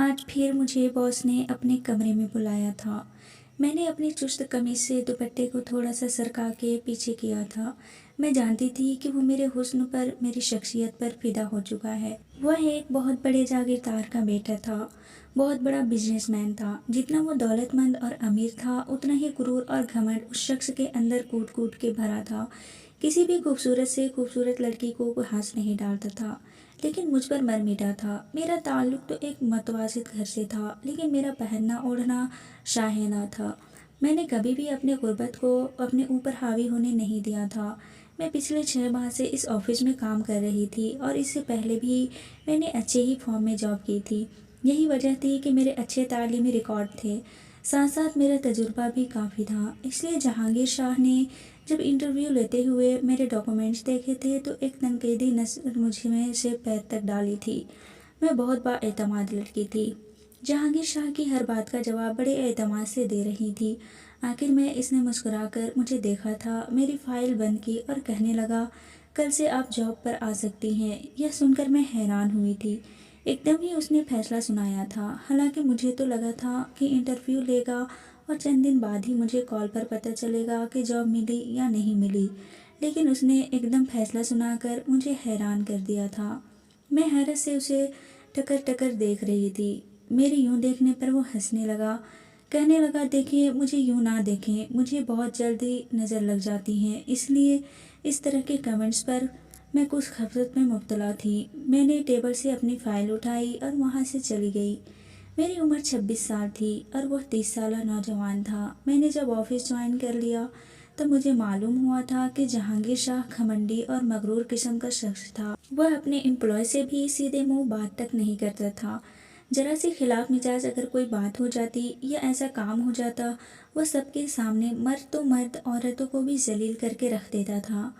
آج پھر مجھے باس نے اپنے کمرے میں بلایا تھا۔ میں نے اپنی چست قمیص سے دوپٹے کو تھوڑا سا سرکا کے پیچھے کیا تھا۔ میں جانتی تھی کہ وہ میرے حسن پر، میری شخصیت پر فدا ہو چکا ہے۔ وہ ایک بہت بڑے جاگیردار کا بیٹا تھا، بہت بڑا بزنس مین تھا۔ جتنا وہ دولت مند اور امیر تھا، اتنا ہی غرور اور گھمنڈ اس شخص کے اندر کوٹ کوٹ کے بھرا تھا۔ کسی بھی خوبصورت سے خوبصورت لڑکی کو وہ ہنس نہیں ڈالتا تھا، لیکن مجھ پر مر مٹا تھا۔ میرا تعلق تو ایک متوسط گھر سے تھا، لیکن میرا پہننا اوڑھنا شاہانہ تھا۔ میں نے کبھی بھی اپنے غربت کو اپنے اوپر حاوی ہونے نہیں دیا تھا۔ میں پچھلے 6 ماہ سے اس آفس میں کام کر رہی تھی، اور اس سے پہلے بھی میں نے اچھے ہی فارم میں جاب کی تھی۔ یہی وجہ تھی کہ میرے اچھے تعلیمی ریکارڈ تھے، ساتھ ساتھ میرا تجربہ بھی کافی تھا۔ اس لیے جہانگیر شاہ نے جب انٹرویو لیتے ہوئے میرے ڈاکومنٹس دیکھے تھے تو ایک تنقیدی نظر مجھ میں سے پیر تک ڈالی تھی۔ میں بہت با اعتماد لڑکی تھی، جہانگیر شاہ کی ہر بات کا جواب بڑے اعتماد سے دے رہی تھی۔ آخر میں اس نے مسکرا کر مجھے دیکھا تھا، میری فائل بند کی اور کہنے لگا، کل سے آپ جاب پر آ سکتی ہیں۔ یہ سن کر میں حیران ہوئی تھی۔ ایک دم ہی اس نے فیصلہ سنایا تھا، حالانکہ مجھے تو لگا تھا کہ انٹرویو لے گا اور چند دن بعد ہی مجھے کال پر پتہ چلے گا کہ جاب ملی یا نہیں ملی، لیکن اس نے ایک دم فیصلہ سنا کر مجھے حیران کر دیا تھا۔ میں حیرت سے اسے ٹکر ٹکر دیکھ رہی تھی۔ میری یوں دیکھنے پر وہ ہنسنے لگا، کہنے لگا، دیکھیں مجھے یوں نہ دیکھیں، مجھے بہت جلدی نظر لگ جاتی ہیں، اس لیے اس طرح کے کمنٹس پر میں کچھ خفت میں مبتلا تھی۔ میں نے ٹیبل سے اپنی فائل اٹھائی اور وہاں سے چلی گئی۔ میری عمر 26 سال تھی اور وہ 30 سالہ نوجوان تھا۔ میں نے جب آفس جوائن کر لیا تب مجھے معلوم ہوا تھا کہ جہانگیر شاہ گھمنڈی اور مغرور قسم کا شخص تھا۔ وہ اپنے امپلائی سے بھی سیدھے منہ بات تک نہیں کرتا تھا۔ ذرا سی خلاف مزاج اگر کوئی بات ہو جاتی یا ایسا کام ہو جاتا، وہ سب کے سامنے مرد تو مرد عورتوں کو بھی ذلیل کر کے رکھ دیتا تھا۔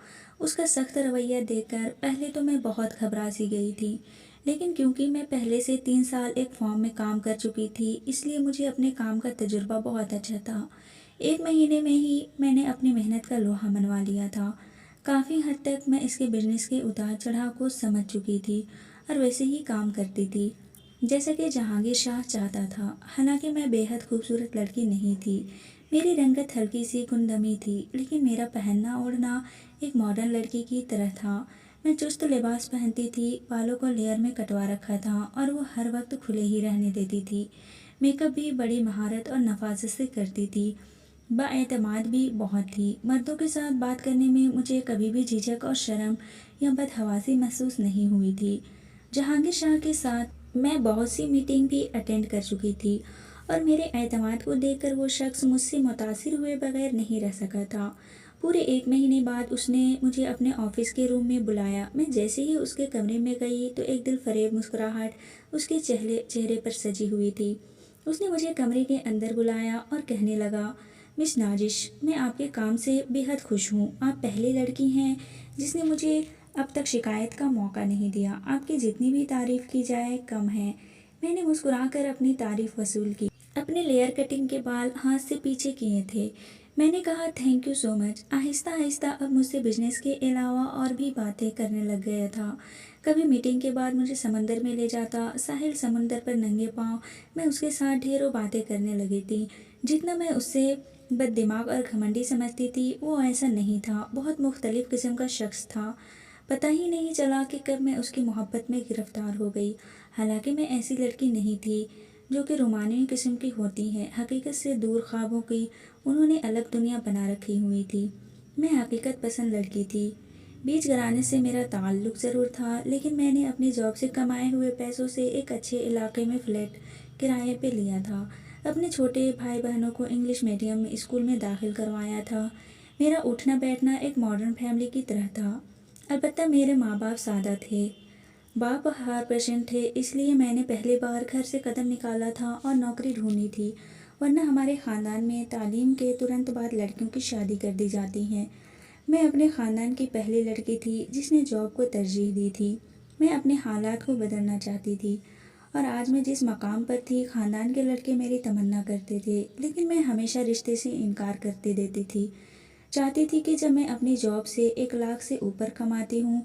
اس کا سخت رویہ دیکھ کر پہلے تو میں بہت گھبرا سی گئی تھی، لیکن کیونکہ میں پہلے سے 3 سال ایک فارم میں کام کر چکی تھی، اس لیے مجھے اپنے کام کا تجربہ بہت اچھا تھا۔ 1 مہینے میں ہی میں نے اپنی محنت کا لوہا منوا لیا تھا۔ کافی حد تک میں اس کے بزنس کے اتار چڑھاؤ کو سمجھ چکی تھی اور ویسے ہی کام کرتی تھی جیسا کہ جہانگیر شاہ چاہتا تھا۔ حالانکہ میں بے حد خوبصورت لڑکی نہیں تھی، میری رنگت ہلکی سی گندمی تھی، لیکن میرا پہننا اوڑھنا ایک ماڈرن لڑکی کی طرح تھا۔ میں چست لباس پہنتی تھی، بالوں کو لیئر میں کٹوا رکھا تھا اور وہ ہر وقت کھلے ہی رہنے دیتی تھی۔ میک اپ بھی بڑی مہارت اور نفاست سے کرتی تھی۔ با اعتماد بھی بہت تھی۔ مردوں کے ساتھ بات کرنے میں مجھے کبھی بھی جھجک اور شرم یا بدحواسی محسوس نہیں ہوئی تھی۔ جہانگیر شاہ کے ساتھ میں بہت سی میٹنگ بھی اٹینڈ کر چکی تھی، اور میرے اعتماد کو دیکھ کر وہ شخص مجھ سے متاثر ہوئے بغیر نہیں رہ سکا تھا۔ پورے 1 مہینے بعد اس نے مجھے اپنے آفس کے روم میں بلایا۔ میں جیسے ہی اس کے کمرے میں گئی تو ایک دل فریب مسکراہٹ اس کے چہرے پر سجی ہوئی تھی۔ اس نے مجھے کمرے کے اندر بلایا اور کہنے لگا، مس نازش، میں آپ کے کام سے بے حد خوش ہوں۔ آپ پہلی لڑکی ہیں جس نے مجھے اب تک شکایت کا موقع نہیں دیا۔ آپ کی جتنی بھی تعریف کی جائے کم ہے۔ میں نے مسکرا کر اپنی تعریف وصول کی۔ اپنے لیئر کٹنگ کے بال ہاتھ سے پیچھے کیے تھے۔ میں نے کہا، تھینک یو سو مچ۔ آہستہ آہستہ اب مجھ سے بزنس کے علاوہ اور بھی باتیں کرنے لگ گیا تھا۔ کبھی میٹنگ کے بعد مجھے سمندر میں لے جاتا، ساحل سمندر پر ننگے پاؤں میں اس کے ساتھ ڈھیروں باتیں کرنے لگی تھی۔ جتنا میں اس سے بد دماغ اور گھمنڈی سمجھتی تھی، وہ ایسا نہیں تھا، بہت مختلف قسم کا شخص تھا۔ پتہ ہی نہیں چلا کہ کب میں اس کی محبت میں گرفتار ہو گئی۔ حالانکہ میں ایسی لڑکی نہیں تھی جو کہ رومانوی قسم کی ہوتی ہے، حقیقت سے دور خوابوں کی انہوں نے الگ دنیا بنا رکھی ہوئی تھی۔ میں حقیقت پسند لڑکی تھی۔ بیچ گھرانے سے میرا تعلق ضرور تھا، لیکن میں نے اپنی جاب سے کمائے ہوئے پیسوں سے ایک اچھے علاقے میں فلیٹ کرائے پہ لیا تھا۔ اپنے چھوٹے بھائی بہنوں کو انگلش میڈیم اسکول میں داخل کروایا تھا۔ میرا اٹھنا بیٹھنا ایک ماڈرن فیملی کی طرح تھا۔ البتہ میرے ماں باپ سادہ تھے۔ باپ ہارٹ پیشنٹ تھے، اس لیے میں نے پہلی بار گھر سے قدم نکالا تھا اور نوکری ڈھونڈی تھی، ورنہ ہمارے خاندان میں تعلیم کے ترنت بعد لڑکیوں کی شادی کر دی جاتی ہے۔ میں اپنے خاندان کی پہلی لڑکی تھی جس نے جاب کو ترجیح دی تھی۔ میں اپنے حالات کو بدلنا چاہتی تھی، اور آج میں جس مقام پر تھی، خاندان کے لڑکے میری تمنا کرتے تھے، لیکن میں ہمیشہ رشتے سے انکار کرتی دیتی تھی۔ چاہتی تھی کہ جب میں اپنی جاب سے 1 لاکھ سے اوپر کماتی ہوں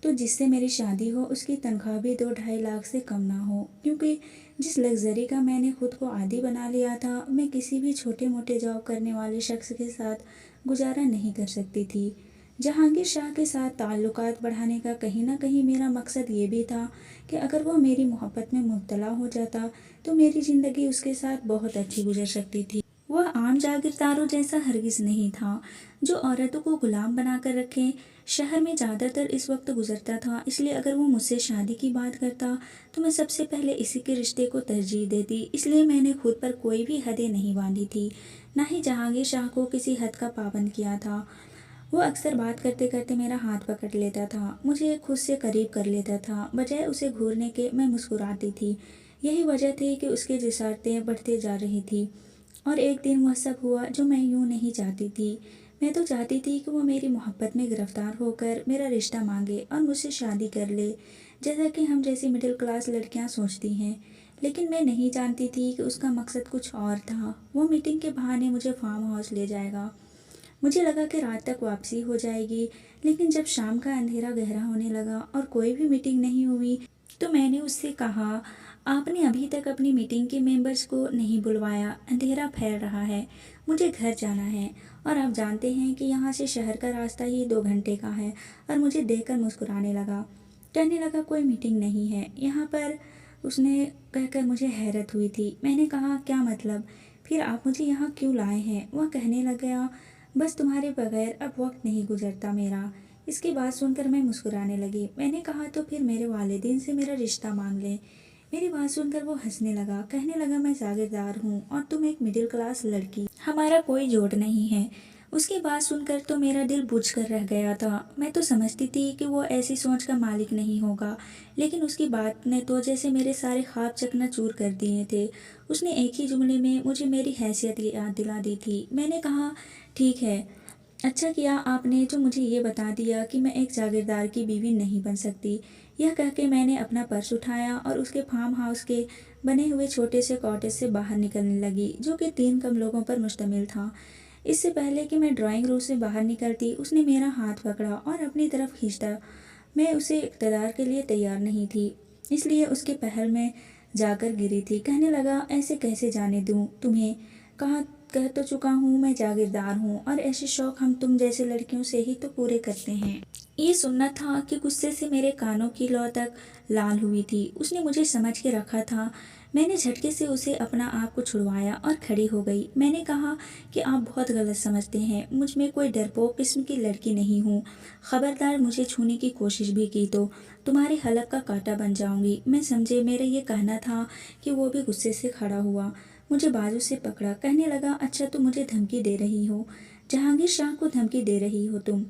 تو جس سے میری شادی ہو اس کی تنخواہ بھی 2-2.5 لاکھ سے کم نہ ہو، کیونکہ جس لگژری کا میں نے خود کو عادی بنا لیا تھا، میں کسی بھی چھوٹے موٹے جاب کرنے والے شخص کے ساتھ گزارا نہیں کر سکتی تھی۔ جہانگیر شاہ کے ساتھ تعلقات بڑھانے کا کہیں نہ کہیں میرا مقصد یہ بھی تھا کہ اگر وہ میری محبت میں مبتلا ہو جاتا تو میری زندگی اس کے ساتھ بہت اچھی گزر سکتی تھی۔ وہ عام جاگیرداروں جیسا ہرگز نہیں تھا جو عورتوں کو غلام بنا کر رکھے۔ شہر میں زیادہ تر اس وقت گزرتا تھا، اس لیے اگر وہ مجھ سے شادی کی بات کرتا تو میں سب سے پہلے اسی کے رشتے کو ترجیح دیتی۔ اس لیے میں نے خود پر کوئی بھی حدیں نہیں باندھی تھی، نہ ہی جہانگیر شاہ کو کسی حد کا پابند کیا تھا۔ وہ اکثر بات کرتے کرتے میرا ہاتھ پکڑ لیتا تھا، مجھے خود سے قریب کر لیتا تھا، بجائے اسے گھورنے کے میں مسکراتی تھی۔ یہی وجہ تھی کہ اس کی جسارتیں بڑھتے جا رہی تھی، اور ایک دن وہ سب ہوا جو میں یوں نہیں چاہتی تھی۔ میں تو چاہتی تھی کہ وہ میری محبت میں گرفتار ہو کر میرا رشتہ مانگے اور مجھ سے شادی کر لے، جیسا کہ ہم جیسی مڈل کلاس لڑکیاں سوچتی ہیں۔ لیکن میں نہیں جانتی تھی کہ اس کا مقصد کچھ اور تھا۔ وہ میٹنگ کے بہانے مجھے فارم ہاؤس لے جائے گا۔ مجھے لگا کہ رات تک واپسی ہو جائے گی، لیکن جب شام کا اندھیرا گہرا ہونے لگا اور کوئی بھی میٹنگ نہیں ہوئی تو میں نے اس سے کہا، آپ نے ابھی تک اپنی میٹنگ کے ممبرز کو نہیں بلوایا، اندھیرا پھیل رہا ہے، مجھے گھر جانا ہے، اور آپ جانتے ہیں کہ یہاں سے شہر کا راستہ ہی 2 گھنٹے کا ہے۔ اور مجھے دیکھ کر مسکرانے لگا، کہنے لگا کوئی میٹنگ نہیں ہے یہاں پر۔ اس نے کہہ کر مجھے حیرت ہوئی تھی۔ میں نے کہا، کیا مطلب؟ پھر آپ مجھے یہاں کیوں لائے ہیں؟ وہ کہنے لگا، بس تمہارے بغیر اب وقت نہیں گزرتا میرا۔ اس کی بات سن کر میں مسکرانے لگی۔ میں نے کہا، تو پھر میرے والدین سے میرا رشتہ مانگ لیں۔ میری بات سن کر وہ ہنسنے لگا، کہنے لگا، میں جاگیردار ہوں اور تم ایک مڈل کلاس لڑکی، ہمارا کوئی جوڑ نہیں ہے۔ اس کی بات سن کر تو میرا دل بجھ کر رہ گیا تھا۔ میں تو سمجھتی تھی کہ وہ ایسی سوچ کا مالک نہیں ہوگا، لیکن اس کی بات نے تو جیسے میرے سارے خواب چکنا چور کر دیے تھے۔ اس نے ایک ہی جملے میں مجھے میری حیثیت یاد دلا دی تھی۔ میں نے کہا، ٹھیک ہے، اچھا کیا آپ نے جو مجھے یہ بتا دیا کہ میں ایک جاگیردار کی بیوی نہیں بن سکتی۔ یہ کہہ کے میں نے اپنا پرس اٹھایا اور اس کے فارم ہاؤس کے بنے ہوئے چھوٹے سے کاٹیج سے باہر نکلنے لگی، جو کہ 3 کمروں پر مشتمل تھا۔ اس سے پہلے کہ میں ڈرائنگ روم سے باہر نکلتی، اس نے میرا ہاتھ پکڑا اور اپنی طرف کھینچا۔ میں اسے اقتدار کے لیے تیار نہیں تھی، اس لیے اس کے پہل میں جا کر گری تھی۔ کہنے لگا، ایسے کیسے جانے دوں تمہیں؟ کہہ تو چکا ہوں میں جاگیردار ہوں، اور ایسے شوق ہم تم جیسے لڑکیوں سے ہی تو پورے کرتے ہیں۔ یہ سننا تھا کہ غصے سے میرے کانوں کی لو تک لال ہوئی تھی۔ اس نے مجھے سمجھ کے رکھا تھا۔ میں نے جھٹکے سے اسے اپنا آپ کو چھڑوایا اور کھڑی ہو گئی۔ میں نے کہا کہ آپ بہت غلط سمجھتے ہیں، مجھ میں کوئی ڈرپوک قسم کی لڑکی نہیں ہوں۔ خبردار مجھے چھونے کی کوشش بھی کی تو تمہارے حلق کا کانٹا بن جاؤں گی۔ میں سمجھے میرا یہ کہنا تھا کہ وہ بھی غصے سے کھڑا ہوا، مجھے بازو سے پکڑا، کہنے لگا، اچھا تم مجھے دھمکی دے رہی ہو؟ جہانگیر شاہ کو دھمکی دے رہی ہو تم؟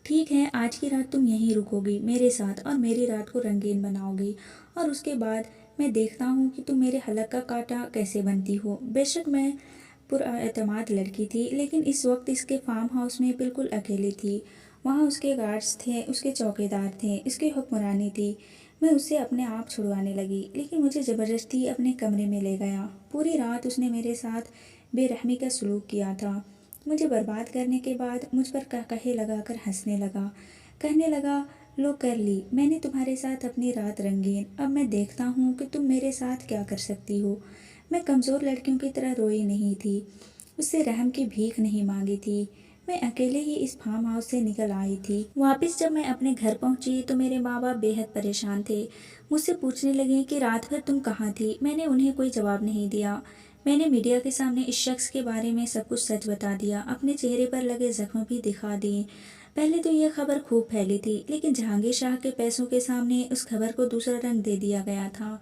ٹھیک ہے، آج کی رات تم یہیں رکو گی میرے ساتھ اور میری رات کو رنگین بناؤ گی، اور اس کے بعد میں دیکھتا ہوں کہ تم میرے حلق کا کانٹا کیسے بنتی ہو۔ بے شک میں پراعتماد لڑکی تھی، لیکن اس وقت اس کے فارم ہاؤس میں بالکل اکیلی تھی۔ وہاں اس کے گارڈز تھے، اس کے چوکیدار تھے، اس کی حکمرانی تھی۔ میں اسے اپنے آپ چھڑوانے لگی، لیکن مجھے زبردستی اپنے کمرے میں لے گیا۔ پوری رات اس نے میرے ساتھ بے رحمی کا سلوک کیا تھا۔ مجھے برباد کرنے کے بعد مجھ پر کہے لگا کر ہنسنے لگا، کہنے لگا، لو کر لی میں نے تمہارے ساتھ اپنی رات رنگین، اب میں دیکھتا ہوں کہ تم میرے ساتھ کیا کر سکتی ہو۔ میں کمزور لڑکیوں کی طرح روئی نہیں تھی، اس سے رحم کی بھیک نہیں مانگی تھی۔ میں اکیلے ہی اس فارم ہاؤس سے نکل آئی تھی۔ واپس جب میں اپنے گھر پہنچی تو میرے ماں باپ بے حد پریشان تھے۔ مجھ سے پوچھنے لگے کہ رات بھر تم کہاں تھی؟ میں نے انہیں کوئی جواب نہیں دیا۔ میں نے میڈیا کے سامنے اس شخص کے بارے میں سب کچھ سچ بتا دیا، اپنے چہرے پر لگے زخم بھی دکھا دیے۔ پہلے تو یہ خبر خوب پھیلی تھی، لیکن جہانگیر شاہ کے پیسوں کے سامنے اس خبر کو دوسرا رنگ دے دیا گیا تھا۔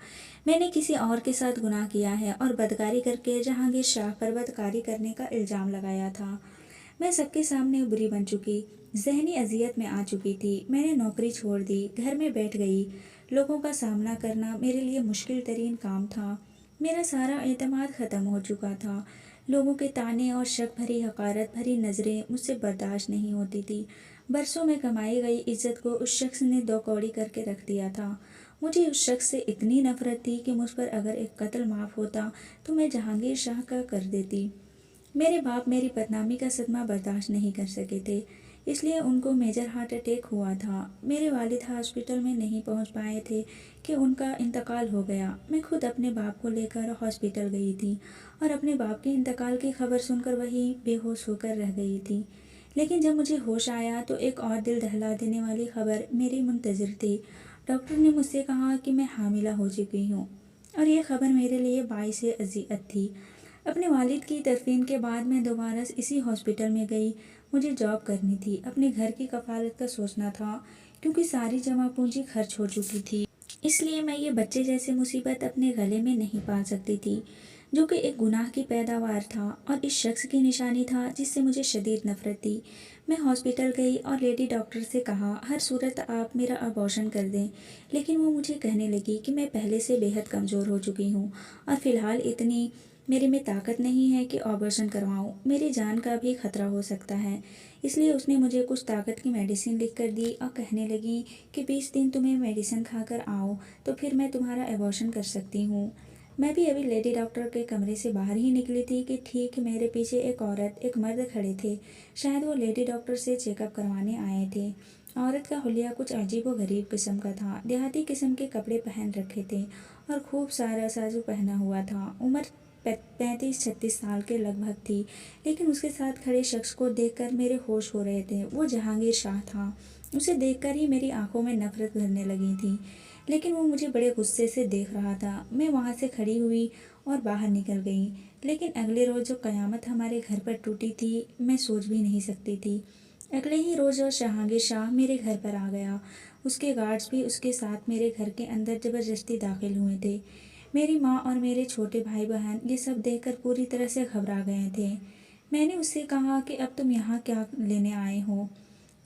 میں نے کسی اور کے ساتھ گناہ کیا ہے اور بدکاری کر کے جہانگیر شاہ پر بدکاری کرنے کا الزام لگایا تھا۔ میں سب کے سامنے بری بن چکی، ذہنی اذیت میں آ چکی تھی۔ میں نے نوکری چھوڑ دی، گھر میں بیٹھ گئی۔ لوگوں کا سامنا کرنا میرے لیے مشکل ترین کام تھا۔ میرا سارا اعتماد ختم ہو چکا تھا۔ لوگوں کے طعنے اور شک بھری حقارت بھری نظریں مجھ سے برداشت نہیں ہوتی تھی۔ برسوں میں کمائی گئی عزت کو اس شخص نے 2 کوڑی کر کے رکھ دیا تھا۔ مجھے اس شخص سے اتنی نفرت تھی کہ مجھ پر اگر ایک قتل معاف ہوتا تو میں جہانگیر شاہ کا کر دیتی۔ میرے باپ میری بدنامی کا صدمہ برداشت نہیں کر سکے تھے۔ اس لیے ان کو میجر ہارٹ اٹیک ہوا تھا۔ میرے والد ہاسپٹل میں نہیں پہنچ پائے تھے کہ ان کا انتقال ہو گیا۔ میں خود اپنے باپ کو لے کر ہاسپٹل گئی تھی اور اپنے باپ کے انتقال کی خبر سن کر وہیں بے ہوش ہو کر رہ گئی تھی۔ لیکن جب مجھے ہوش آیا تو ایک اور دل دہلا دینے والی خبر میری منتظر تھی۔ ڈاکٹر نے مجھ سے کہا کہ میں حاملہ ہو چکی ہوں، اور یہ خبر میرے لیے باعث اذیت تھی۔ اپنے والد کی تدفین کے بعد میں دوبارہ اسی ہاسپٹل میں گئی۔ مجھے جاب کرنی تھی، اپنے گھر کی کفالت کا سوچنا تھا، کیونکہ ساری جمع پونجی خرچ ہو چکی تھی۔ اس لیے میں یہ بچے جیسے مصیبت اپنے گلے میں نہیں پال سکتی تھی، جو کہ ایک گناہ کی پیداوار تھا اور اس شخص کی نشانی تھا جس سے مجھے شدید نفرت تھی۔ میں ہاسپٹل گئی اور لیڈی ڈاکٹر سے کہا، ہر صورت آپ میرا ابارشن کر دیں، لیکن وہ مجھے کہنے لگی کہ میں پہلے سے بے حد کمزور ہو چکی ہوں اور فی الحال اتنی میرے میں طاقت نہیں ہے کہ آپریشن کرواؤں، میری جان کا بھی خطرہ ہو سکتا ہے۔ اس لیے اس نے مجھے کچھ طاقت کی میڈیسن لکھ کر دی اور کہنے لگی کہ 20 دن تمہیں میڈیسن کھا کر آؤ تو پھر میں تمہارا ابارشن کر سکتی ہوں۔ میں بھی ابھی لیڈی ڈاکٹر کے کمرے سے باہر ہی نکلی تھی کہ ٹھیک میرے پیچھے ایک عورت ایک مرد کھڑے تھے۔ شاید وہ لیڈی ڈاکٹر سے چیک اپ کروانے آئے تھے۔ عورت کا حلیہ کچھ عجیب و غریب قسم کا تھا، دیہاتی قسم کے کپڑے پہن رکھے تھے اور خوب سارا سازو پہنا ہوا تھا۔ عمر 35-36 سال کے لگ بھگ تھی، لیکن اس کے ساتھ کھڑے شخص کو دیکھ کر میرے ہوش ہو رہے تھے۔ وہ جہانگیر شاہ تھا۔ اسے دیکھ کر ہی میری آنکھوں میں نفرت بھرنے لگی تھی، لیکن وہ مجھے بڑے غصے سے دیکھ رہا تھا۔ میں وہاں سے کھڑی ہوئی اور باہر نکل گئی، لیکن اگلے روز جو قیامت ہمارے گھر پر ٹوٹی تھی میں سوچ بھی نہیں سکتی تھی۔ اگلے ہی روز جہانگیر شاہ میرے گھر پر آ گیا۔ اس کے گارڈز بھی اس کے ساتھ میرے گھر کے اندر زبردستی داخل ہوئے تھے۔ میری ماں اور میرے چھوٹے بھائی بہن یہ سب دیکھ کر پوری طرح سے گھبرا گئے تھے۔ میں نے اس سے کہا کہ اب تم یہاں کیا لینے آئے ہو؟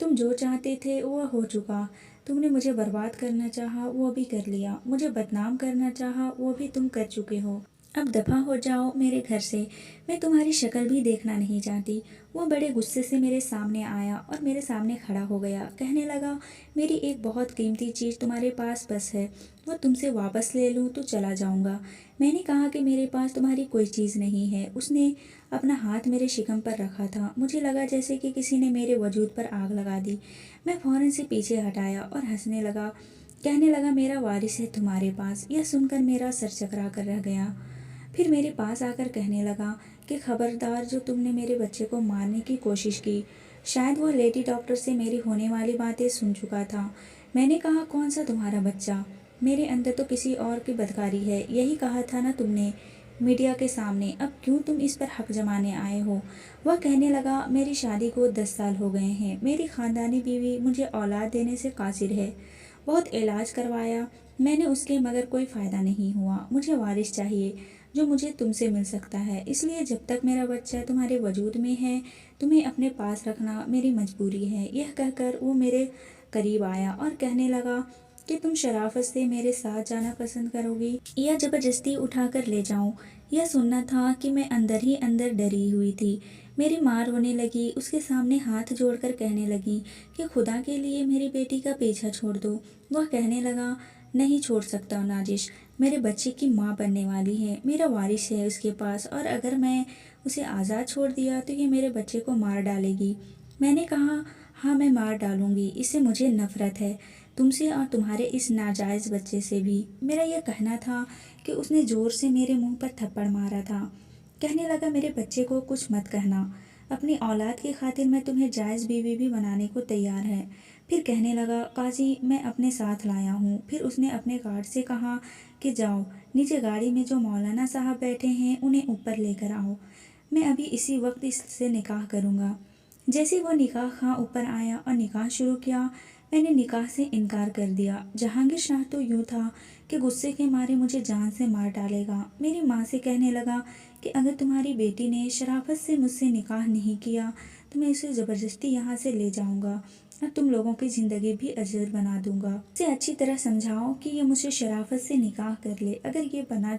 تم جو چاہتے تھے وہ ہو چکا۔ تم نے مجھے برباد کرنا چاہا، وہ بھی کر لیا۔ مجھے بدنام کرنا چاہا، وہ بھی تم کر چکے ہو۔ اب دفع ہو جاؤ میرے گھر سے، میں تمہاری شکل بھی دیکھنا نہیں چاہتی۔ وہ بڑے غصے سے میرے سامنے آیا اور میرے سامنے کھڑا ہو گیا۔ کہنے لگا، میری ایک بہت قیمتی چیز تمہارے پاس بس ہے، وہ تم سے واپس لے لوں تو چلا جاؤں گا۔ میں نے کہا کہ میرے پاس تمہاری کوئی چیز نہیں ہے۔ اس نے اپنا ہاتھ میرے شکم پر رکھا تھا۔ مجھے لگا جیسے کہ کسی نے میرے وجود پر آگ لگا دی۔ میں فوراً سے پیچھے ہٹایا اور ہنسنے لگا۔ کہنے لگا، میرا وارث ہے تمہارے پاس۔ یہ سن کر میرا سر چکرا کر رہ گیا۔ پھر میرے پاس آ کر کہنے لگا کہ خبردار جو تم نے میرے بچے کو مارنے کی کوشش کی۔ شاید وہ لیڈی ڈاکٹر سے میری ہونے والی باتیں سن چکا تھا۔ میں نے کہا، کون سا تمہارا بچہ؟ میرے اندر تو کسی اور کی بدکاری ہے، یہی کہا تھا نا تم نے میڈیا کے سامنے، اب کیوں تم اس پر حق جمانے آئے ہو؟ وہ کہنے لگا، میری شادی کو 10 سال ہو گئے ہیں، میری خاندانی بیوی مجھے اولاد دینے سے قاصر ہے، بہت علاج کروایا میں نے اس کے، مگر کوئی فائدہ نہیں ہوا۔ مجھے وارث چاہیے جو مجھے تم سے مل سکتا ہے، اس لیے جب تک میرا بچہ تمہارے وجود میں ہے تمہیں اپنے پاس رکھنا میری مجبوری ہے۔ یہ کہہ کر وہ میرے قریب آیا اور کہنے لگا کہ تم شرافت سے میرے ساتھ جانا پسند کرو گی یا زبردستی اٹھا کر لے جاؤں؟ یہ سننا تھا کہ میں اندر ہی اندر ڈری ہوئی تھی۔ میری ماں رونے لگی، اس کے سامنے ہاتھ جوڑ کر کہنے لگی کہ خدا کے لیے میری بیٹی کا پیچھا چھوڑ دو۔ وہ کہنے لگا، نہیں چھوڑ سکتا نازش، میرے بچے کی ماں بننے والی ہے، میرا وارث ہے اس کے پاس، اور اگر میں اسے آزاد چھوڑ دیا تو یہ میرے بچے کو مار ڈالے گی۔ میں نے کہا، ہاں میں مار ڈالوں گی، اس سے مجھے نفرت ہے، تم سے اور تمہارے اس ناجائز بچے سے بھی۔ میرا یہ کہنا تھا کہ اس نے زور سے میرے منہ پر تھپڑ مارا تھا۔ کہنے لگا، میرے بچے کو کچھ مت کہنا، اپنی اولاد کی خاطر میں تمہیں جائز بیوی بھی بنانے کو تیار ہے۔ پھر کہنے لگا، قاضی میں اپنے ساتھ لایا ہوں۔ پھر اس نے اپنے گارڈ سے کہا کہ جاؤ، نیچے گاڑی میں جو مولانا صاحب بیٹھے ہیں انہیں اوپر لے کر آؤ، میں ابھی اسی وقت اس سے نکاح کروں گا۔ جیسے وہ نکاح خواہ اوپر آیا اور نکاح شروع کیا، میں نے نکاح سے انکار کر دیا۔ جہانگیر شاہ تو یوں تھا کہ غصے کے مارے مجھے جان سے مار ڈالے گا۔ میری ماں سے کہنے لگا کہ اگر تمہاری بیٹی نے شرافت سے مجھ سے نکاح نہیں کیا تو میں اسے زبردستی یہاں سے لے جاؤں گا اور تم لوگوں کی زندگی بھی اجر بنا دوں گا۔ اسے اچھی طرح سمجھاؤ کہ یہ مجھ سے شرافت سے نکاح کر لے، اگر یہ بنا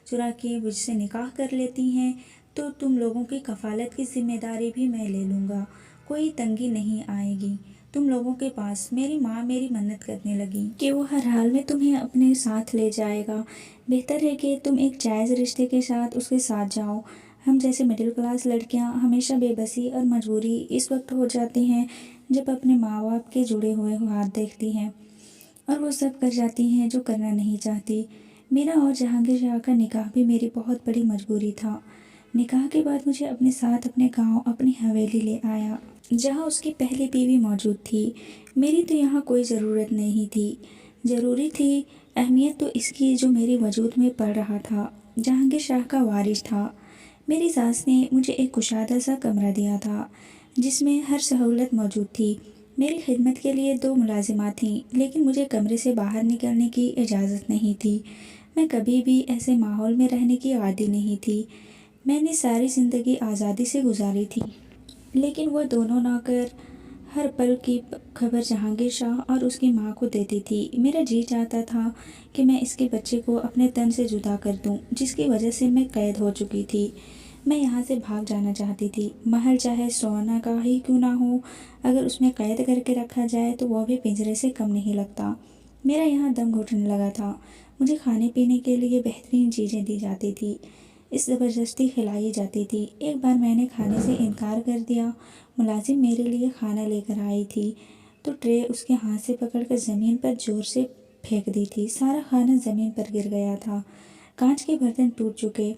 چرا کے مجھ سے نکاح کر لیتی ہیں تو تم لوگوں کی کفالت کی ذمہ داری بھی میں لے لوں گا، کوئی تنگی نہیں آئے گی تم لوگوں کے پاس۔ میری ماں میری منت کرنے لگی کہ وہ ہر حال میں تمہیں اپنے ساتھ لے جائے گا، بہتر ہے کہ تم ایک جائز رشتے کے ساتھ اس کے ساتھ جاؤ۔ ہم جیسے مڈل کلاس لڑکیاں ہمیشہ بے بسی اور مجبوری اس وقت ہو جاتی ہیں جب اپنے ماں باپ کے جڑے ہوئے ہاتھ دیکھتی ہیں اور وہ سب کر جاتی ہیں جو کرنا نہیں چاہتی۔ میرا اور جہانگیر شاہ کا نکاح بھی میری بہت بڑی مجبوری تھا۔ نکاح کے بعد مجھے اپنے ساتھ اپنے گاؤں، اپنی حویلی لے آیا، جہاں اس کی پہلی بیوی موجود تھی۔ میری تو یہاں کوئی ضرورت نہیں تھی، ضروری تھی اہمیت تو اس کی جو میرے وجود میں پڑ رہا تھا۔ جہانگیر شاہ کا وارث تھا۔ میری ساس نے مجھے ایک کشادہ سا کمرہ دیا تھا جس میں ہر سہولت موجود تھی۔ میری خدمت کے لیے 2 ملازمات تھیں، لیکن مجھے کمرے سے باہر نکلنے کی اجازت نہیں تھی۔ میں کبھی بھی ایسے ماحول میں رہنے کی عادی نہیں تھی۔ میں نے ساری زندگی آزادی سے گزاری تھی، لیکن وہ دونوں نوکر ہر پل کی خبر جہانگیر شاہ اور اس کی ماں کو دیتی تھی۔ میرا جی چاہتا تھا کہ میں اس کے بچے کو اپنے تن سے جدا کر دوں، جس کی وجہ سے میں قید ہو چکی تھی۔ میں یہاں سے بھاگ جانا چاہتی تھی۔ محل چاہے سونا کا ہی کیوں نہ ہو، اگر اس میں قید کر کے رکھا جائے تو وہ بھی پنجرے سے کم نہیں لگتا۔ میرا یہاں دم گھٹنے لگا تھا۔ مجھے کھانے پینے کے لیے بہترین چیزیں دی جاتی تھی، اس زبردستی کھلائی جاتی تھی۔ ایک بار میں نے کھانے سے انکار کر دیا۔ ملازم میرے لیے کھانا لے کر آئی تھی تو ٹرے اس کے ہاتھ سے پکڑ کر زمین پر زور سے پھینک دی تھی۔ سارا کھانا زمین پر گر گیا تھا، کانچ کے برتن ٹوٹ چکے۔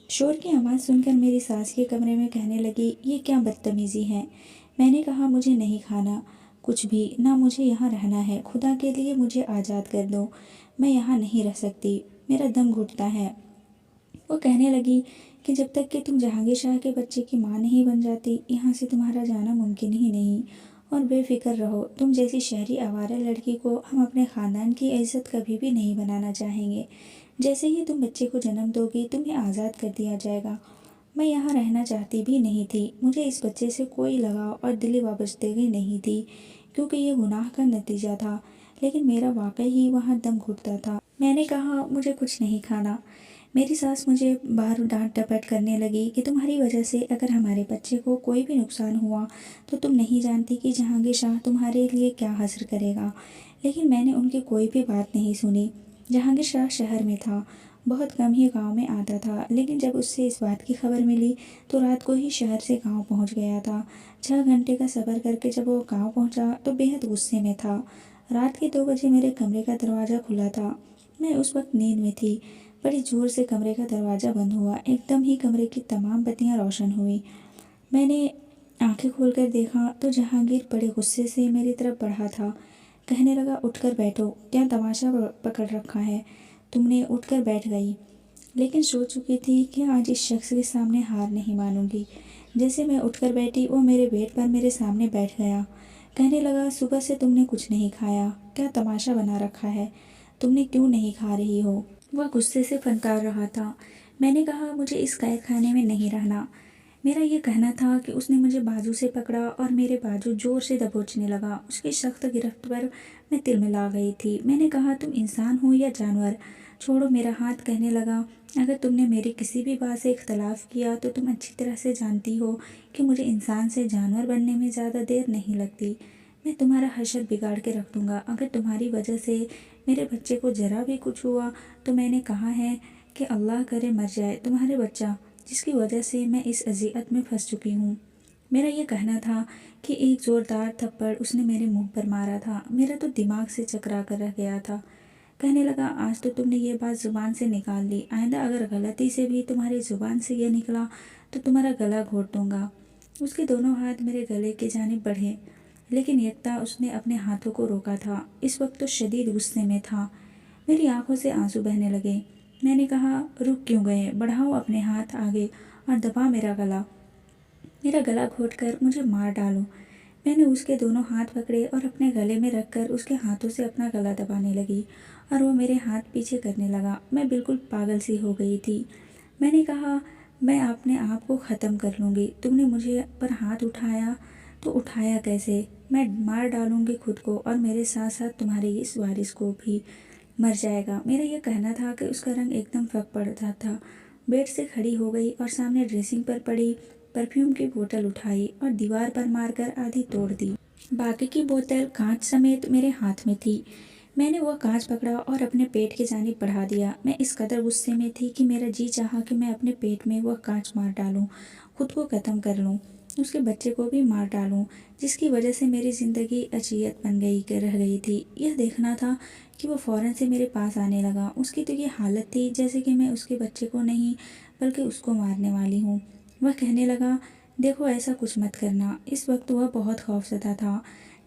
شور کی آواز سن کر میری ساس کے کمرے میں کہنے لگی، یہ کیا بدتمیزی ہے؟ میں نے کہا، مجھے نہیں کھانا کچھ بھی، نہ مجھے یہاں رہنا ہے، خدا کے لیے مجھے آزاد کر دو، میں یہاں نہیں رہ سکتی، میرا دم گھٹتا ہے۔ وہ کہنے لگی کہ جب تک کہ تم جہانگیر شاہ کے بچے کی ماں نہیں بن جاتی، یہاں سے تمہارا جانا ممکن ہی نہیں، اور بے فکر رہو، تم جیسی شہری آوارہ لڑکی کو ہم اپنے خاندان کی عزت کبھی بھی نہیں بنانا چاہیں گے۔ جیسے ہی تم بچے کو جنم دو گی، تمہیں آزاد کر دیا جائے گا۔ میں یہاں رہنا چاہتی بھی نہیں تھی، مجھے اس بچے سے کوئی لگاؤ اور دلی وابستگی نہیں تھی، کیونکہ یہ گناہ کا نتیجہ تھا، لیکن میرا واقعی ہی وہاں دم گھٹتا تھا۔ میں نے کہا، مجھے کچھ نہیں کھانا۔ میری ساس مجھے باہر ڈانٹ ڈپٹ کرنے لگی کہ تمہاری وجہ سے اگر ہمارے بچے کو کوئی بھی نقصان ہوا تو تم نہیں جانتی کہ جہانگیر شاہ تمہارے لیے کیا حشر کرے گا۔ لیکن میں نے ان کی کوئی بھی بات نہیں سنی۔ جہانگیر شاہ شہر میں تھا، بہت کم ہی گاؤں میں آتا تھا، لیکن جب اس سے اس بات کی خبر ملی تو رات کو ہی شہر سے گاؤں پہنچ گیا تھا۔ 6 گھنٹے کا سفر کر کے جب وہ گاؤں پہنچا تو بے حد غصے میں تھا۔ رات کے 2 بجے میرے کمرے کا دروازہ کھلا تھا۔ میں اس وقت نیند میں تھی۔ بڑی زور سے کمرے کا دروازہ بند ہوا، ایک دم ہی کمرے کی تمام بتیاں روشن ہوئیں۔ میں نے آنکھیں کھول کر دیکھا تو جہانگیر بڑے غصے سے میری طرف بڑھا تھا۔ کہنے لگا، اٹھ کر بیٹھو، کیا تماشا پکڑ رکھا ہے تم نے؟ اٹھ کر بیٹھ گئی، لیکن سوچ چکی تھی کہ آج اس شخص کے سامنے ہار نہیں مانوں گی۔ جیسے میں اٹھ کر بیٹھی، وہ میرے بیڈ پر میرے سامنے بیٹھ گیا۔ کہنے لگا، صبح سے تم نے کچھ نہیں کھایا، کیا تماشا بنا رکھا ہے تم نے، کیوں نہیں کھا رہی ہو؟ وہ غصے سے فنکار رہا تھا۔ میں نے کہا، مجھے اس قید خانے میں نہیں رہنا۔ میرا یہ کہنا تھا کہ اس نے مجھے بازو سے پکڑا اور میرے بازو زور سے دبوچنے لگا۔ اس کی سخت گرفت پر میں تلملا گئی تھی۔ میں نے کہا، تم انسان ہو یا جانور؟ چھوڑو میرا ہاتھ۔ کہنے لگا، اگر تم نے میری کسی بھی بات سے اختلاف کیا تو تم اچھی طرح سے جانتی ہو کہ مجھے انسان سے جانور بننے میں زیادہ دیر نہیں لگتی۔ میں تمہارا حشر بگاڑ کے رکھ دوں گا۔ اگر تمہاری وجہ سے میرے بچے کو ذرا بھی کچھ ہوا تو میں نے کہا ہے کہ اللہ کرے مر جائے تمہارے بچہ، جس کی وجہ سے میں اس اذیت میں پھنس چکی ہوں۔ میرا یہ کہنا تھا کہ ایک زوردار تھپڑ اس نے میرے منہ پر مارا تھا۔ میرا تو دماغ سے چکرا کر رہ گیا تھا۔ کہنے لگا، آج تو تم نے یہ بات زبان سے نکال لی، آئندہ اگر غلطی سے بھی تمہاری زبان سے یہ نکلا تو تمہارا گلا گھونٹ دوں گا۔ اس کے دونوں ہاتھ میرے گلے کی جانب بڑھے، لیکن یکتا اس نے اپنے ہاتھوں کو روکا تھا۔ اس وقت تو شدید غصے میں تھا، میری آنکھوں سے آنسو بہنے لگے۔ میں نے کہا، رک کیوں گئے؟ بڑھاؤ اپنے ہاتھ آگے اور دبا میرا گلا، میرا گلا گھونٹ کر مجھے مار ڈالو۔ میں نے اس کے دونوں ہاتھ پکڑے اور اپنے گلے میں رکھ کر اس کے ہاتھوں سے اپنا گلا دبانے لگی، اور وہ میرے ہاتھ پیچھے کرنے لگا۔ میں بالکل پاگل سی ہو گئی تھی۔ میں نے کہا، میں اپنے آپ کو ختم کر لوں گی، تم نے مجھے پر ہاتھ اٹھایا تو اٹھایا کیسے؟ میں مار ڈالوں گی خود کو، اور میرے ساتھ ساتھ تمہارے اس وارث کو بھی، مر جائے گا۔ میرا یہ کہنا تھا کہ اس کا رنگ ایک دم پھک پڑتا تھا۔ بیڈ سے کھڑی ہو گئی اور سامنے ڈریسنگ پر پڑی پرفیوم کی بوتل اٹھائی اور دیوار پر مار کر آدھی توڑ دی۔ باقی کی بوتل کانچ سمیت میرے ہاتھ میں تھی۔ میں نے وہ کانچ پکڑا اور اپنے پیٹ کی جانب بڑھا دیا۔ میں اس قدر غصے میں تھی کہ میرا جی چاہا کہ میں اپنے پیٹ میں وہ کانچ مار ڈالوں، خود کو ختم کر لوں۔ اس کے بچے کو بھی مار ڈالوں، جس کی وجہ سے میری زندگی اذیت بن گئی کہ رہ گئی تھی۔ یہ دیکھنا تھا کہ وہ فوراً سے میرے پاس آنے لگا۔ اس کی تو یہ حالت تھی جیسے کہ میں اس کے بچے کو نہیں بلکہ اس کو مارنے والی ہوں۔ وہ کہنے لگا، دیکھو ایسا کچھ مت کرنا۔ اس وقت وہ بہت خوفزدہ تھا۔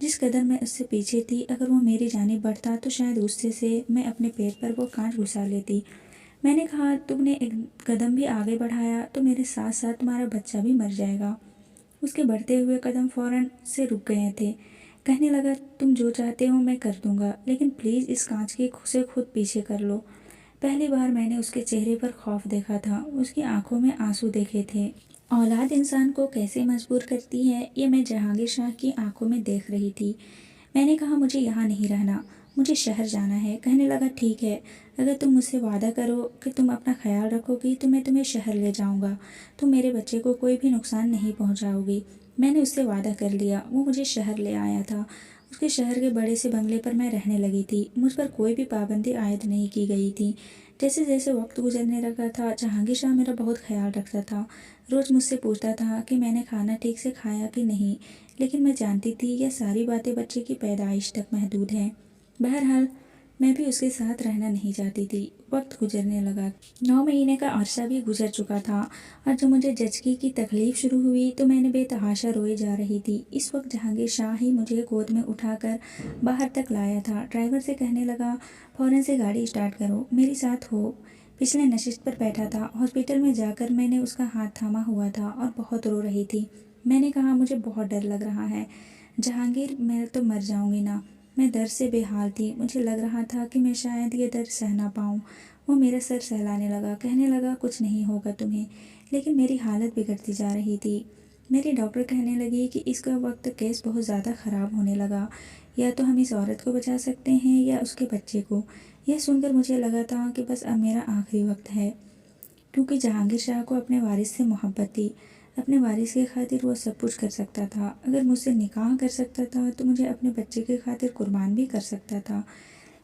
جس قدر میں اس سے پیچھے تھی، اگر وہ میری جانب بڑھتا تو شاید غصے سے میں اپنے پیٹ پر وہ کانچ گھسا لیتی۔ میں نے کہا، تم نے ایک قدم بھی آگے بڑھایا تو میرے ساتھ ساتھ تمہارا بچہ بھی مر جائے گا۔ اس کے بڑھتے ہوئے قدم فوراً سے رک گئے تھے۔ کہنے لگا، تم جو چاہتے ہو میں کر دوں گا، لیکن پلیز اس کانچ کے سے خود پیچھے کر لو۔ پہلی بار میں نے اس کے چہرے پر خوف دیکھا تھا، اس کی آنکھوں میں آنسو دیکھے تھے۔ اولاد انسان کو کیسے مجبور کرتی ہے، یہ میں جہانگیر شاہ کی آنکھوں میں دیکھ رہی تھی۔ میں نے کہا، مجھے یہاں نہیں رہنا، مجھے شہر جانا ہے۔ کہنے لگا، ٹھیک ہے، اگر تم مجھ سے وعدہ کرو کہ تم اپنا خیال رکھو گی تو میں تمہیں شہر لے جاؤں گا، تم میرے بچے کو کوئی بھی نقصان نہیں پہنچاؤ گی۔ میں نے اس سے وعدہ کر لیا۔ وہ مجھے شہر لے آیا تھا۔ اس کے شہر کے بڑے سے بنگلے پر میں رہنے لگی تھی۔ مجھ پر کوئی بھی پابندی عائد نہیں کی گئی تھی۔ جیسے جیسے وقت گزرنے لگا تھا، جہانگیر شاہ میرا بہت خیال رکھتا تھا۔ روز مجھ سے پوچھتا تھا کہ میں نے کھانا ٹھیک سے کھایا کہ نہیں، لیکن میں جانتی تھی یہ ساری باتیں بچے کی پیدائش تک محدود ہیں۔ بہرحال میں بھی اس کے ساتھ رہنا نہیں چاہتی تھی۔ وقت گزرنے لگا۔ 9 مہینے کا عرصہ بھی گزر چکا تھا، اور جب مجھے جچگی کی تکلیف شروع ہوئی تو میں نے بے تحاشا روئے جا رہی تھی۔ اس وقت جہانگیر شاہ ہی مجھے گود میں اٹھا کر باہر تک لایا تھا۔ ڈرائیور سے کہنے لگا، فوراً سے گاڑی اسٹارٹ کرو، میری ساتھ ہو۔ پچھلے نشست پر بیٹھا تھا۔ ہاسپٹل میں جا کر میں نے اس کا ہاتھ تھاما ہوا تھا اور بہت رو رہی تھی۔ میں نے کہا، مجھے بہت ڈر لگ رہا ہے جہانگیر، میں تو مر جاؤں گی نا۔ میں درد سے بے حال تھی۔ مجھے لگ رہا تھا کہ میں شاید یہ درد سہ نہ پاؤں۔ وہ میرا سر سہلانے لگا، کہنے لگا، کچھ نہیں ہوگا تمہیں۔ لیکن میری حالت بگڑتی جا رہی تھی۔ میری ڈاکٹر کہنے لگی کہ اس کا وقت کیس بہت زیادہ خراب ہونے لگا، یا تو ہم اس عورت کو بچا سکتے ہیں یا اس کے بچے کو۔ یہ سن کر مجھے لگا تھا کہ بس اب میرا آخری وقت ہے، کیونکہ جہانگیر شاہ کو اپنے وارث سے محبت تھی۔ اپنے وارث کی خاطر وہ سب کچھ کر سکتا تھا۔ اگر مجھ سے نکاح کر سکتا تھا تو مجھے اپنے بچے کی خاطر قربان بھی کر سکتا تھا۔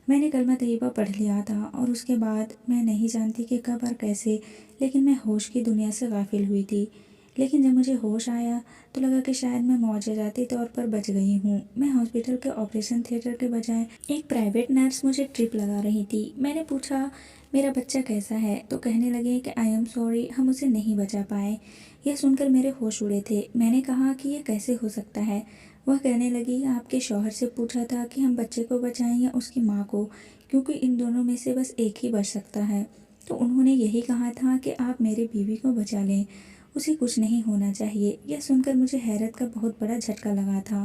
میں نے کلمہ طیبہ پڑھ لیا تھا، اور اس کے بعد میں نہیں جانتی کہ کب اور کیسے، لیکن میں ہوش کی دنیا سے غافل ہوئی تھی۔ لیکن جب مجھے ہوش آیا تو لگا کہ شاید میں معجزاتی طور پر بچ گئی ہوں۔ میں ہاسپٹل کے آپریشن تھیٹر کے بجائے ایک پرائیویٹ نرس مجھے ٹرپ لگا رہی تھی۔ میں نے پوچھا، میرا بچہ کیسا ہے؟ تو کہنے لگے کہ آئی ایم سوری، ہم اسے نہیں بچا پائے۔ یہ سن کر میرے ہوش اڑے تھے۔ میں نے کہا کہ یہ کیسے ہو سکتا ہے؟ وہ کہنے لگی، آپ کے شوہر سے پوچھا تھا کہ ہم بچے کو بچائیں یا اس کی ماں کو، کیونکہ ان دونوں میں سے بس ایک ہی بچ سکتا ہے، تو انہوں نے یہی کہا تھا کہ آپ میری بیوی کو بچا لیں، اسے کچھ نہیں ہونا چاہیے۔ یہ سن کر مجھے حیرت کا بہت بڑا جھٹکا لگا تھا۔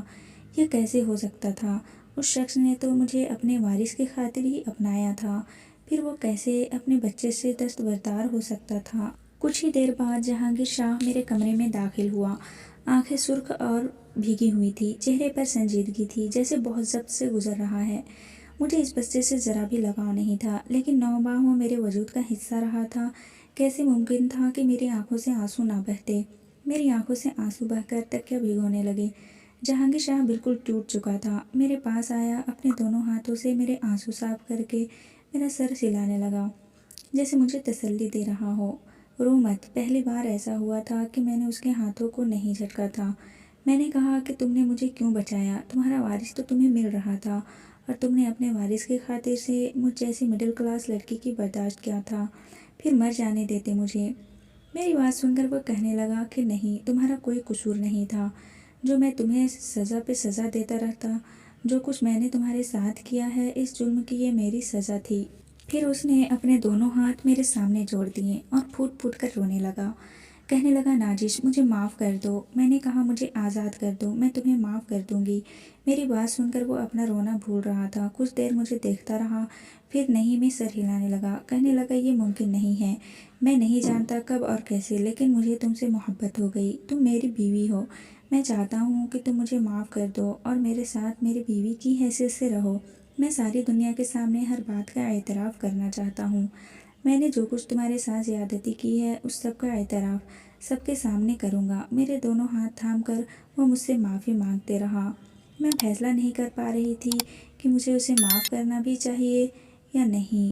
یہ کیسے ہو سکتا تھا؟ اس شخص نے تو مجھے اپنے وارث کی خاطر ہی اپنایا تھا، پھر وہ کیسے اپنے بچے سے دستبردار ہو سکتا تھا؟ کچھ ہی دیر بعد جہانگیر شاہ میرے کمرے میں داخل ہوا۔ آنکھیں سرخ اور بھیگی ہوئی تھی، چہرے پر سنجیدگی تھی، جیسے بہت ضبط سے گزر رہا ہے۔ مجھے اس بچے سے ذرا بھی لگاؤ نہیں تھا، لیکن 9 ماہ وہ میرے وجود کا حصہ رہا تھا۔ کیسے ممکن تھا کہ میری آنکھوں سے آنسو نہ بہتے؟ میری آنکھوں سے آنسو بہہ کر تکیہ بھگونے لگے۔ جہانگیر شاہ بالکل ٹوٹ چکا تھا۔ میرے پاس آیا، اپنے دونوں ہاتھوں سے میرے آنسو صاف کر کے میرا سر سلانے لگا، جیسے مجھے تسلی دے رہا ہو۔ رو مت، پہلی بار ایسا ہوا تھا کہ میں نے اس کے ہاتھوں کو نہیں جھٹکا تھا۔ میں نے کہا کہ تم نے مجھے کیوں بچایا؟ تمہارا وارث تو تمہیں مل رہا تھا، اور تم نے اپنے وارث کی خاطر سے مجھ جیسی مڈل کلاس لڑکی کی برداشت کیا تھا، پھر مر جانے دیتے مجھے۔ میری بات سن کر وہ کہنے لگا کہ نہیں، تمہارا کوئی قصور نہیں تھا، جو میں تمہیں سزا پہ سزا دیتا رہتا۔ جو کچھ میں نے تمہارے ساتھ کیا ہے، اس جرم کی یہ میری سزا تھی۔ پھر اس نے اپنے دونوں ہاتھ میرے سامنے جوڑ دیے اور پھوٹ پھوٹ کر رونے لگا۔ کہنے لگا، نازش، مجھے معاف کر دو۔ میں نے کہا، مجھے آزاد کر دو، میں تمہیں معاف کر دوں گی۔ میری بات سن کر وہ اپنا رونا بھول رہا تھا۔ کچھ دیر مجھے دیکھتا رہا، پھر نہیں میں سر ہلانے لگا۔ کہنے لگا، یہ ممکن نہیں ہے۔ میں نہیں جانتا کب اور کیسے، لیکن مجھے تم سے محبت ہو گئی۔ تم میری بیوی ہو۔ میں چاہتا ہوں کہ تم مجھے معاف کر دو اور میرے ساتھ میری بیوی کی حیثیت سے رہو۔ میں ساری دنیا کے سامنے ہر بات کا اعتراف کرنا چاہتا ہوں۔ میں نے جو کچھ تمہارے ساتھ زیادتی کی ہے، اس سب کا اعتراف سب کے سامنے کروں گا۔ میرے دونوں ہاتھ تھام کر وہ مجھ سے معافی مانگتے رہا۔ میں فیصلہ نہیں کر پا رہی تھی کہ مجھے اسے معاف کرنا بھی چاہیے یا نہیں۔